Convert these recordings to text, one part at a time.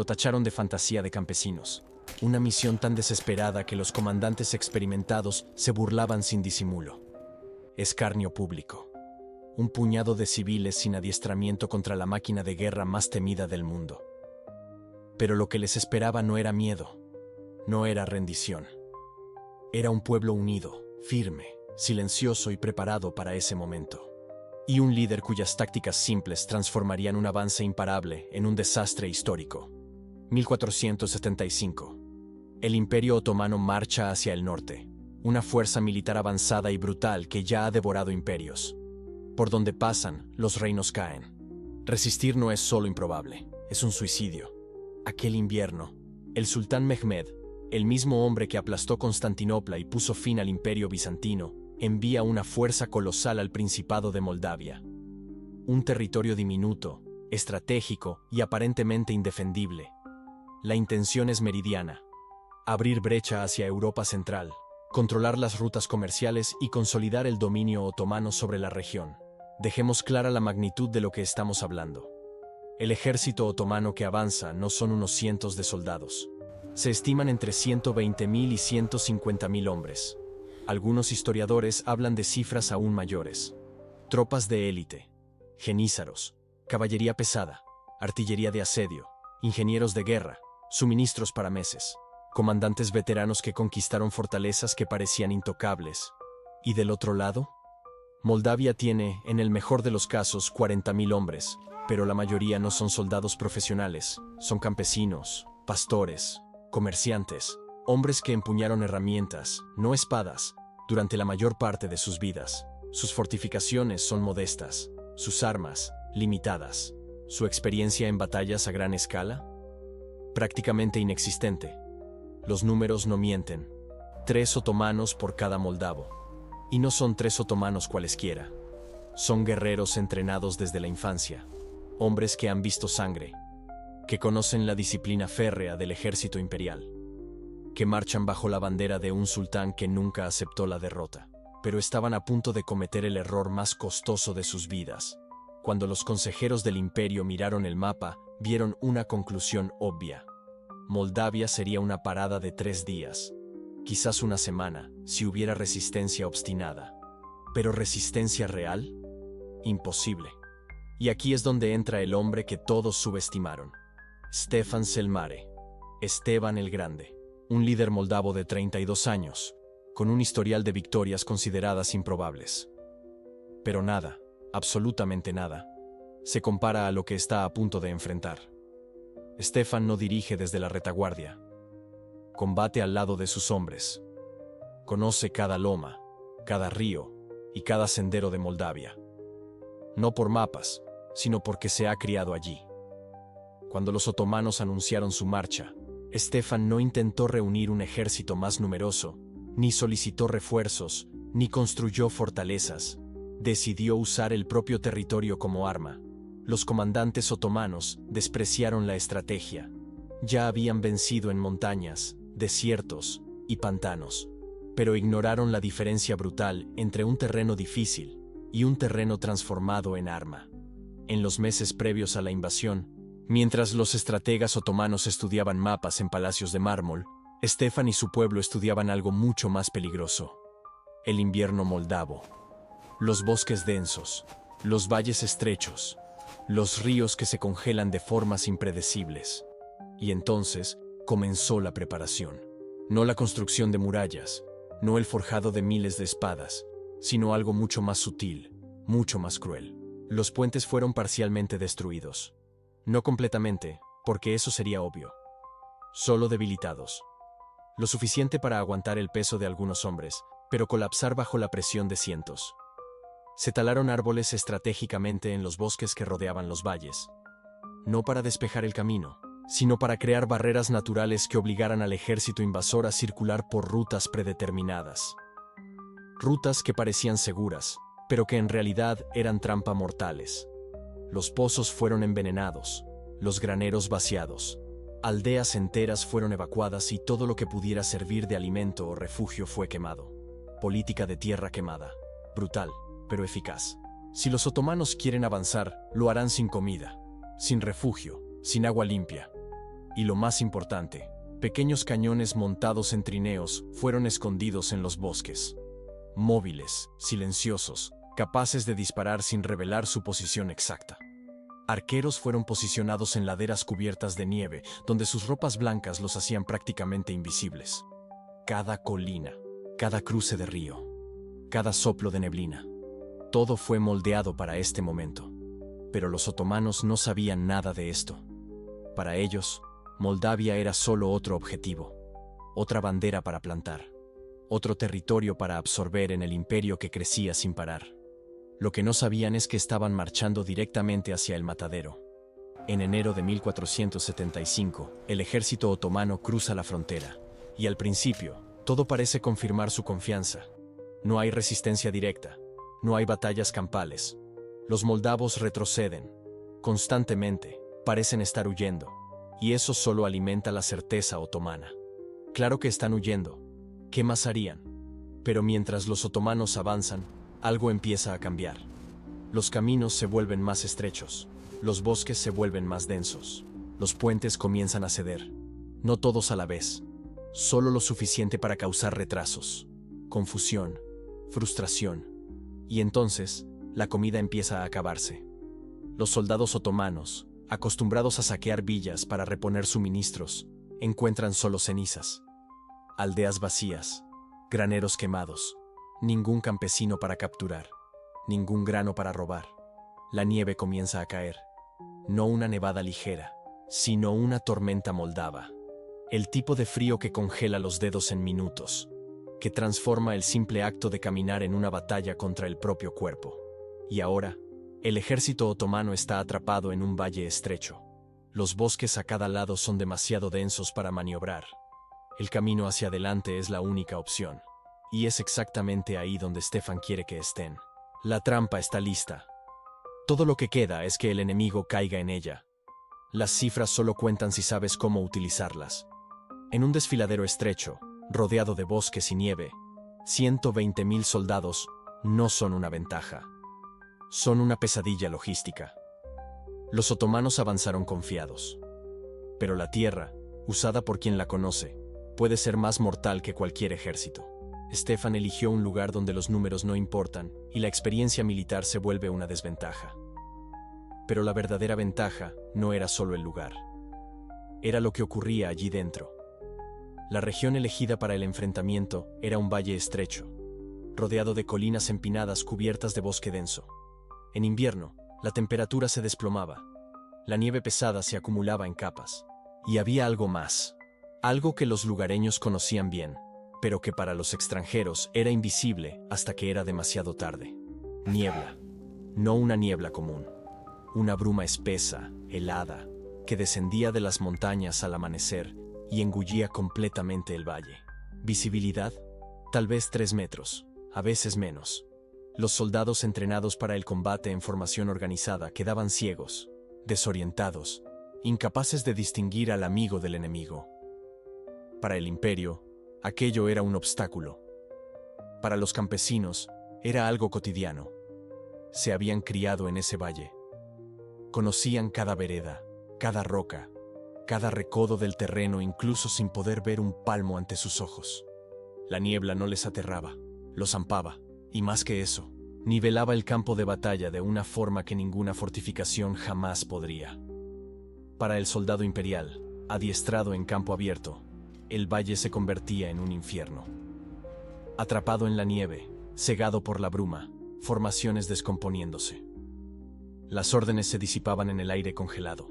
Lo tacharon de fantasía de campesinos. Una misión tan desesperada que los comandantes experimentados se burlaban sin disimulo. Escarnio público. Un puñado de civiles sin adiestramiento contra la máquina de guerra más temida del mundo. Pero lo que les esperaba no era miedo, no era rendición. Era un pueblo unido, firme, silencioso y preparado para ese momento. Y un líder cuyas tácticas simples transformarían un avance imparable en un desastre histórico. 1475. El Imperio Otomano marcha hacia el norte, una fuerza militar avanzada y brutal que ya ha devorado imperios. Por donde pasan, los reinos caen. Resistir no es solo improbable, es un suicidio. Aquel invierno, el sultán Mehmed, el mismo hombre que aplastó Constantinopla y puso fin al Imperio bizantino, envía una fuerza colosal al Principado de Moldavia. Un territorio diminuto, estratégico y aparentemente indefendible. La intención es meridiana: abrir brecha hacia Europa Central, controlar las rutas comerciales y consolidar el dominio otomano sobre la región. Dejemos clara la magnitud de lo que estamos hablando. El ejército otomano que avanza no son unos cientos de soldados. Se estiman entre 120.000 y 150.000 hombres. Algunos historiadores hablan de cifras aún mayores. Tropas de élite, genízaros, caballería pesada, artillería de asedio, ingenieros de guerra, suministros para meses, comandantes veteranos que conquistaron fortalezas que parecían intocables. ¿Y del otro lado? Moldavia tiene, en el mejor de los casos, 40.000 hombres, pero la mayoría no son soldados profesionales, son campesinos, pastores, comerciantes, hombres que empuñaron herramientas, no espadas, durante la mayor parte de sus vidas. Sus fortificaciones son modestas, sus armas, limitadas. Su experiencia en batallas a gran escala, prácticamente inexistente. Los números no mienten. 3 otomanos por cada moldavo. Y no son 3 otomanos cualesquiera. Son guerreros entrenados desde la infancia. Hombres que han visto sangre, que conocen la disciplina férrea del ejército imperial, que marchan bajo la bandera de un sultán que nunca aceptó la derrota, pero estaban a punto de cometer el error más costoso de sus vidas. Cuando los consejeros del imperio miraron el mapa, vieron una conclusión obvia. Moldavia sería una parada de 3 días, quizás una semana, si hubiera resistencia obstinada. ¿Pero resistencia real? Imposible. Y aquí es donde entra el hombre que todos subestimaron. Stefan Selmare, Esteban el Grande, un líder moldavo de 32 años, con un historial de victorias consideradas improbables. Pero nada, absolutamente nada, se compara a lo que está a punto de enfrentar. Stefan no dirige desde la retaguardia. Combate al lado de sus hombres. Conoce cada loma, cada río y cada sendero de Moldavia. No por mapas, sino porque se ha criado allí. Cuando los otomanos anunciaron su marcha, Stefan no intentó reunir un ejército más numeroso, ni solicitó refuerzos, ni construyó fortalezas. Decidió usar el propio territorio como arma. Los comandantes otomanos despreciaron la estrategia. Ya habían vencido en montañas, desiertos y pantanos, pero ignoraron la diferencia brutal entre un terreno difícil y un terreno transformado en arma. En los meses previos a la invasión, mientras los estrategas otomanos estudiaban mapas en palacios de mármol, Stefan y su pueblo estudiaban algo mucho más peligroso: el invierno moldavo. Los bosques densos, los valles estrechos, los ríos que se congelan de formas impredecibles. Y entonces comenzó la preparación. No la construcción de murallas, no el forjado de miles de espadas, sino algo mucho más sutil, mucho más cruel. Los puentes fueron parcialmente destruidos. No completamente, porque eso sería obvio. Solo debilitados. Lo suficiente para aguantar el peso de algunos hombres, pero colapsar bajo la presión de cientos. Se talaron árboles estratégicamente en los bosques que rodeaban los valles. No para despejar el camino, sino para crear barreras naturales que obligaran al ejército invasor a circular por rutas predeterminadas. Rutas que parecían seguras, pero que en realidad eran trampa mortales. Los pozos fueron envenenados, los graneros vaciados, aldeas enteras fueron evacuadas y todo lo que pudiera servir de alimento o refugio fue quemado. Política de tierra quemada, brutal, pero eficaz. Si los otomanos quieren avanzar, lo harán sin comida, sin refugio, sin agua limpia. Y lo más importante, pequeños cañones montados en trineos fueron escondidos en los bosques. Móviles, silenciosos, capaces de disparar sin revelar su posición exacta. Arqueros fueron posicionados en laderas cubiertas de nieve, donde sus ropas blancas los hacían prácticamente invisibles. Cada colina, cada cruce de río, cada soplo de neblina, todo fue moldeado para este momento. Pero los otomanos no sabían nada de esto. Para ellos, Moldavia era solo otro objetivo, otra bandera para plantar, otro territorio para absorber en el imperio que crecía sin parar. Lo que no sabían es que estaban marchando directamente hacia el matadero. En enero de 1475, el ejército otomano cruza la frontera, y al principio, todo parece confirmar su confianza. No hay resistencia directa, no hay batallas campales. Los moldavos retroceden, constantemente, parecen estar huyendo, y eso solo alimenta la certeza otomana. Claro que están huyendo. ¿Qué más harían? Pero mientras los otomanos avanzan, algo empieza a cambiar. Los caminos se vuelven más estrechos, los bosques se vuelven más densos, los puentes comienzan a ceder. No todos a la vez, solo lo suficiente para causar retrasos, confusión, frustración. Y entonces, la comida empieza a acabarse. Los soldados otomanos, acostumbrados a saquear villas para reponer suministros, encuentran solo cenizas. Aldeas vacías, graneros quemados, ningún campesino para capturar, ningún grano para robar. La nieve comienza a caer. No una nevada ligera, sino una tormenta moldava. El tipo de frío que congela los dedos en minutos, que transforma el simple acto de caminar en una batalla contra el propio cuerpo. Y ahora, el ejército otomano está atrapado en un valle estrecho. Los bosques a cada lado son demasiado densos para maniobrar. El camino hacia adelante es la única opción. Y es exactamente ahí donde Stefan quiere que estén. La trampa está lista. Todo lo que queda es que el enemigo caiga en ella. Las cifras solo cuentan si sabes cómo utilizarlas. En un desfiladero estrecho, rodeado de bosques y nieve, 120.000 soldados no son una ventaja. Son una pesadilla logística. Los otomanos avanzaron confiados. Pero la tierra, usada por quien la conoce, puede ser más mortal que cualquier ejército. Stefan eligió un lugar donde los números no importan y la experiencia militar se vuelve una desventaja. Pero la verdadera ventaja no era solo el lugar. Era lo que ocurría allí dentro. La región elegida para el enfrentamiento era un valle estrecho, rodeado de colinas empinadas cubiertas de bosque denso. En invierno, la temperatura se desplomaba. La nieve pesada se acumulaba en capas. Y había algo más. Algo que los lugareños conocían bien, pero que para los extranjeros era invisible hasta que era demasiado tarde. Niebla. No una niebla común. Una bruma espesa, helada, que descendía de las montañas al amanecer y engullía completamente el valle. Visibilidad, tal vez 3 metros, a veces menos. Los soldados entrenados para el combate en formación organizada quedaban ciegos, desorientados, incapaces de distinguir al amigo del enemigo. Para el imperio, aquello era un obstáculo. Para los campesinos, era algo cotidiano. Se habían criado en ese valle. Conocían cada vereda, cada roca, cada recodo del terreno incluso sin poder ver un palmo ante sus ojos. La niebla no les aterraba, los zampaba, y más que eso, nivelaba el campo de batalla de una forma que ninguna fortificación jamás podría. Para el soldado imperial, adiestrado en campo abierto, el valle se convertía en un infierno. Atrapado en la nieve, cegado por la bruma, formaciones descomponiéndose. Las órdenes se disipaban en el aire congelado.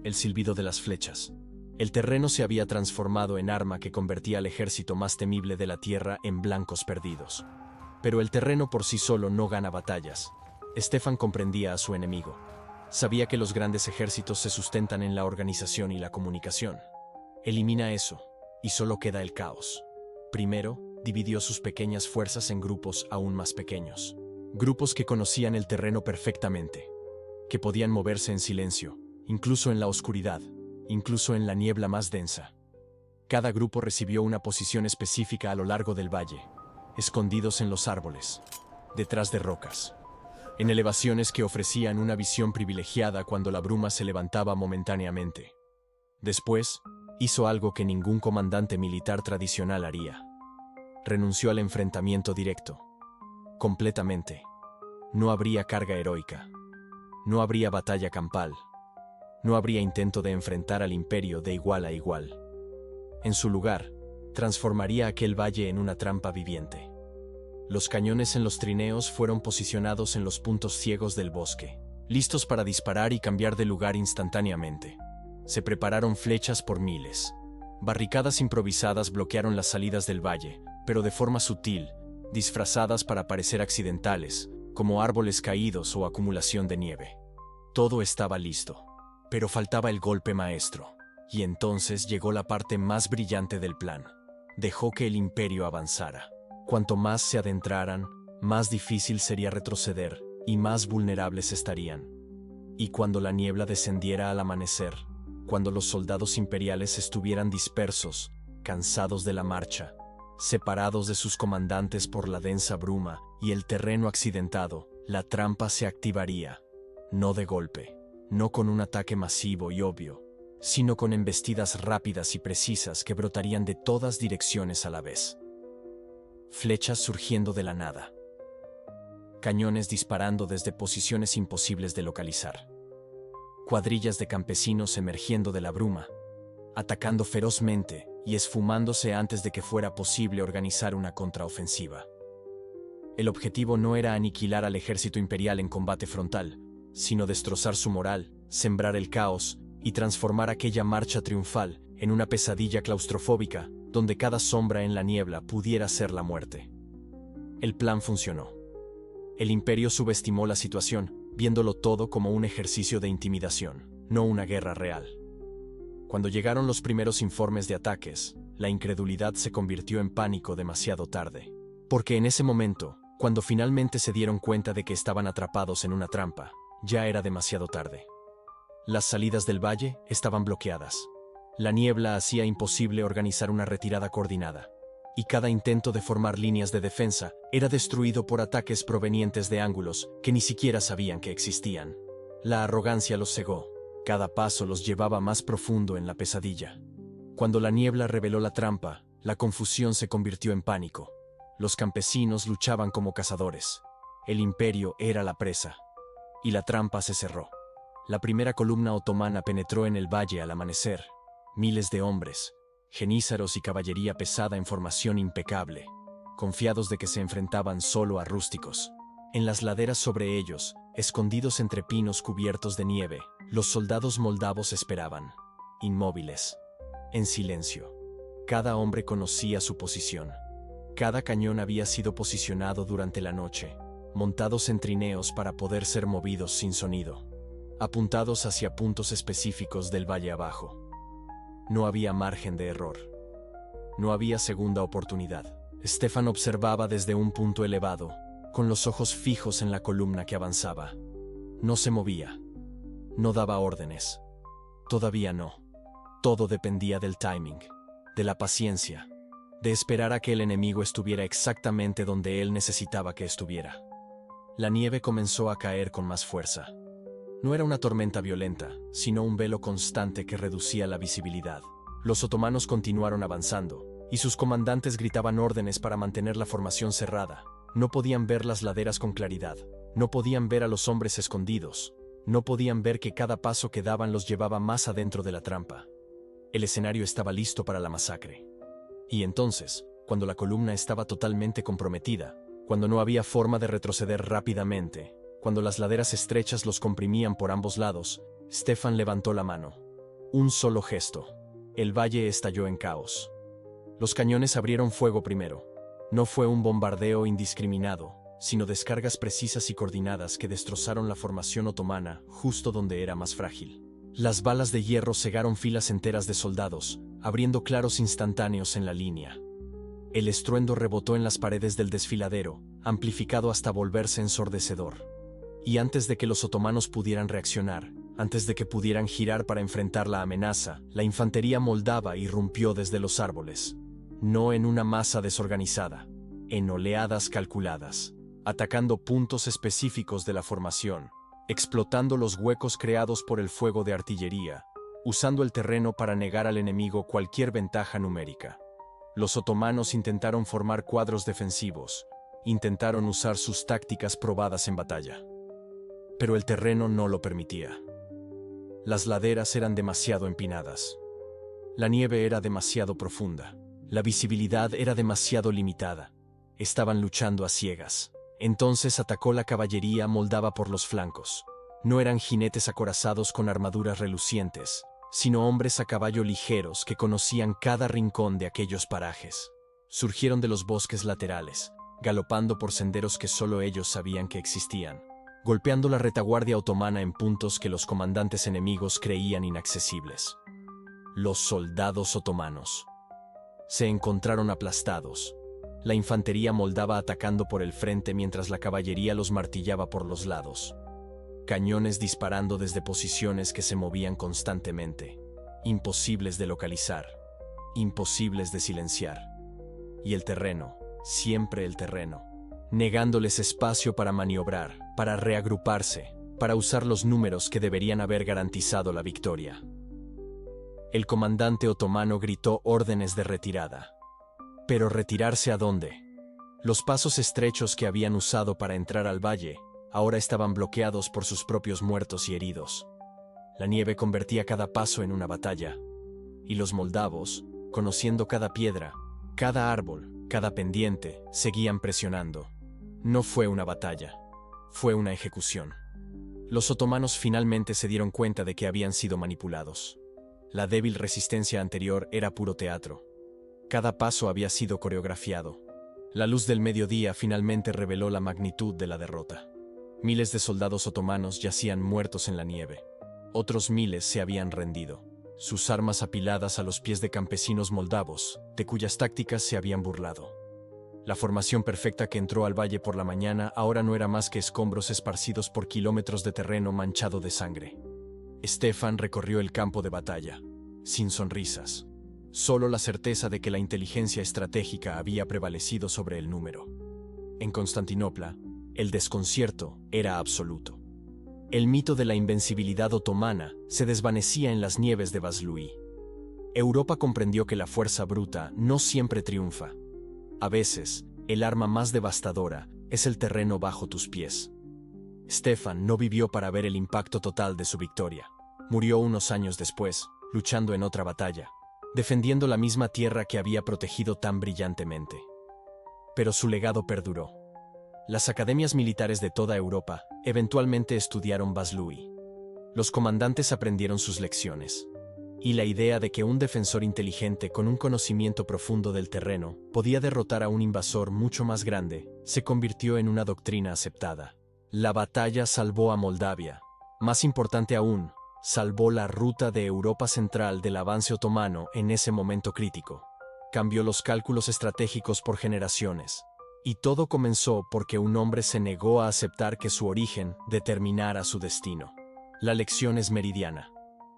El silbido de las flechas. El terreno se había transformado en arma que convertía al ejército más temible de la tierra en blancos perdidos. Pero el terreno por sí solo no gana batallas. Stefan comprendía a su enemigo. Sabía que los grandes ejércitos se sustentan en la organización y la comunicación. Elimina eso, y solo queda el caos. Primero, dividió sus pequeñas fuerzas en grupos aún más pequeños. Grupos que conocían el terreno perfectamente, que podían moverse en silencio, incluso en la oscuridad, incluso en la niebla más densa. Cada grupo recibió una posición específica a lo largo del valle, escondidos en los árboles, detrás de rocas, en elevaciones que ofrecían una visión privilegiada cuando la bruma se levantaba momentáneamente. Después, hizo algo que ningún comandante militar tradicional haría. Renunció al enfrentamiento directo. Completamente. No habría carga heroica. No habría batalla campal. No habría intento de enfrentar al imperio de igual a igual. En su lugar, transformaría aquel valle en una trampa viviente. Los cañones en los trineos fueron posicionados en los puntos ciegos del bosque, listos para disparar y cambiar de lugar instantáneamente. Se prepararon flechas por miles. Barricadas improvisadas bloquearon las salidas del valle, pero de forma sutil, disfrazadas para parecer accidentales, como árboles caídos o acumulación de nieve. Todo estaba listo, pero faltaba el golpe maestro, y entonces llegó la parte más brillante del plan. Dejó que el imperio avanzara. Cuanto más se adentraran, más difícil sería retroceder y más vulnerables estarían. Y cuando la niebla descendiera al amanecer, cuando los soldados imperiales estuvieran dispersos, cansados de la marcha, separados de sus comandantes por la densa bruma y el terreno accidentado, la trampa se activaría, no de golpe, no con un ataque masivo y obvio, sino con embestidas rápidas y precisas que brotarían de todas direcciones a la vez. Flechas surgiendo de la nada. Cañones disparando desde posiciones imposibles de localizar. Cuadrillas de campesinos emergiendo de la bruma, atacando ferozmente y esfumándose antes de que fuera posible organizar una contraofensiva. El objetivo no era aniquilar al ejército imperial en combate frontal, sino destrozar su moral, sembrar el caos y transformar aquella marcha triunfal en una pesadilla claustrofóbica donde cada sombra en la niebla pudiera ser la muerte. El plan funcionó. El imperio subestimó la situación, viéndolo todo como un ejercicio de intimidación, no una guerra real. Cuando llegaron los primeros informes de ataques, la incredulidad se convirtió en pánico demasiado tarde. Porque en ese momento, cuando finalmente se dieron cuenta de que estaban atrapados en una trampa, ya era demasiado tarde. Las salidas del valle estaban bloqueadas. La niebla hacía imposible organizar una retirada coordinada, y cada intento de formar líneas de defensa era destruido por ataques provenientes de ángulos que ni siquiera sabían que existían. La arrogancia los cegó. Cada paso los llevaba más profundo en la pesadilla. Cuando la niebla reveló la trampa, la confusión se convirtió en pánico. Los campesinos luchaban como cazadores. El imperio era la presa. Y la trampa se cerró. La primera columna otomana penetró en el valle al amanecer. Miles de hombres, genízaros y caballería pesada en formación impecable, confiados de que se enfrentaban solo a rústicos. En las laderas sobre ellos, escondidos entre pinos cubiertos de nieve, los soldados moldavos esperaban, inmóviles, en silencio. Cada hombre conocía su posición. Cada cañón había sido posicionado durante la noche, montados en trineos para poder ser movidos sin sonido, apuntados hacia puntos específicos del valle abajo. No había margen de error. No había segunda oportunidad. Stefan observaba desde un punto elevado, con los ojos fijos en la columna que avanzaba. No se movía. No daba órdenes. Todavía no. Todo dependía del timing, de la paciencia, de esperar a que el enemigo estuviera exactamente donde él necesitaba que estuviera. La nieve comenzó a caer con más fuerza. No era una tormenta violenta, sino un velo constante que reducía la visibilidad. Los otomanos continuaron avanzando, y sus comandantes gritaban órdenes para mantener la formación cerrada. No podían ver las laderas con claridad, no podían ver a los hombres escondidos, no podían ver que cada paso que daban los llevaba más adentro de la trampa. El escenario estaba listo para la masacre. Y entonces, cuando la columna estaba totalmente comprometida, cuando no había forma de retroceder rápidamente, cuando las laderas estrechas los comprimían por ambos lados, Stefan levantó la mano. Un solo gesto. El valle estalló en caos. Los cañones abrieron fuego primero. No fue un bombardeo indiscriminado, sino descargas precisas y coordinadas que destrozaron la formación otomana justo donde era más frágil. Las balas de hierro cegaron filas enteras de soldados, abriendo claros instantáneos en la línea. El estruendo rebotó en las paredes del desfiladero, amplificado hasta volverse ensordecedor. Y antes de que los otomanos pudieran reaccionar, antes de que pudieran girar para enfrentar la amenaza, la infantería moldava irrumpió desde los árboles. No en una masa desorganizada, en oleadas calculadas, atacando puntos específicos de la formación, explotando los huecos creados por el fuego de artillería, usando el terreno para negar al enemigo cualquier ventaja numérica. Los otomanos intentaron formar cuadros defensivos, intentaron usar sus tácticas probadas en batalla. Pero el terreno no lo permitía. Las laderas eran demasiado empinadas. La nieve era demasiado profunda. La visibilidad era demasiado limitada. Estaban luchando a ciegas. Entonces atacó la caballería moldava por los flancos. No eran jinetes acorazados con armaduras relucientes, sino hombres a caballo ligeros que conocían cada rincón de aquellos parajes. Surgieron de los bosques laterales, galopando por senderos que solo ellos sabían que existían, golpeando la retaguardia otomana en puntos que los comandantes enemigos creían inaccesibles. Los soldados otomanos se encontraron aplastados. La infantería moldava atacando por el frente mientras la caballería los martillaba por los lados. Cañones disparando desde posiciones que se movían constantemente, imposibles de localizar, imposibles de silenciar. Y el terreno, siempre el terreno, negándoles espacio para maniobrar, para reagruparse, para usar los números que deberían haber garantizado la victoria. El comandante otomano gritó órdenes de retirada. ¿Pero retirarse a dónde? Los pasos estrechos que habían usado para entrar al valle ahora estaban bloqueados por sus propios muertos y heridos. La nieve convertía cada paso en una batalla, y los moldavos, conociendo cada piedra, cada árbol, cada pendiente, seguían presionando. No fue una batalla, fue una ejecución. Los otomanos finalmente se dieron cuenta de que habían sido manipulados. La débil resistencia anterior era puro teatro. Cada paso había sido coreografiado. La luz del mediodía finalmente reveló la magnitud de la derrota. Miles de soldados otomanos yacían muertos en la nieve. Otros miles se habían rendido, sus armas apiladas a los pies de campesinos moldavos, de cuyas tácticas se habían burlado. La formación perfecta que entró al valle por la mañana ahora no era más que escombros esparcidos por kilómetros de terreno manchado de sangre. Stefan recorrió el campo de batalla, sin sonrisas. Solo la certeza de que la inteligencia estratégica había prevalecido sobre el número. En Constantinopla, el desconcierto era absoluto. El mito de la invencibilidad otomana se desvanecía en las nieves de Vaslui. Europa comprendió que la fuerza bruta no siempre triunfa. A veces, el arma más devastadora es el terreno bajo tus pies. Stefan no vivió para ver el impacto total de su victoria. Murió unos años después, luchando en otra batalla, defendiendo la misma tierra que había protegido tan brillantemente. Pero su legado perduró. Las academias militares de toda Europa eventualmente estudiaron Vaslui. Los comandantes aprendieron sus lecciones. Y la idea de que un defensor inteligente con un conocimiento profundo del terreno podía derrotar a un invasor mucho más grande se convirtió en una doctrina aceptada. La batalla salvó a Moldavia. Más importante aún, salvó la ruta de Europa Central del avance otomano en ese momento crítico. Cambió los cálculos estratégicos por generaciones. Y todo comenzó porque un hombre se negó a aceptar que su origen determinara su destino. La lección es meridiana.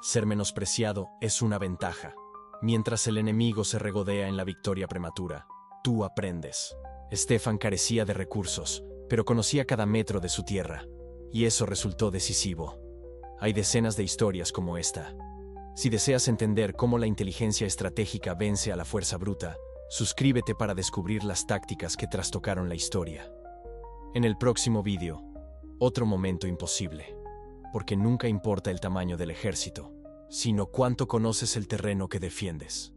Ser menospreciado es una ventaja. Mientras el enemigo se regodea en la victoria prematura, tú aprendes. Stefan carecía de recursos, pero conocía cada metro de su tierra, y eso resultó decisivo. Hay decenas de historias como esta. Si deseas entender cómo la inteligencia estratégica vence a la fuerza bruta, suscríbete para descubrir las tácticas que trastocaron la historia. En el próximo vídeo, otro momento imposible. Porque nunca importa el tamaño del ejército, sino cuánto conoces el terreno que defiendes.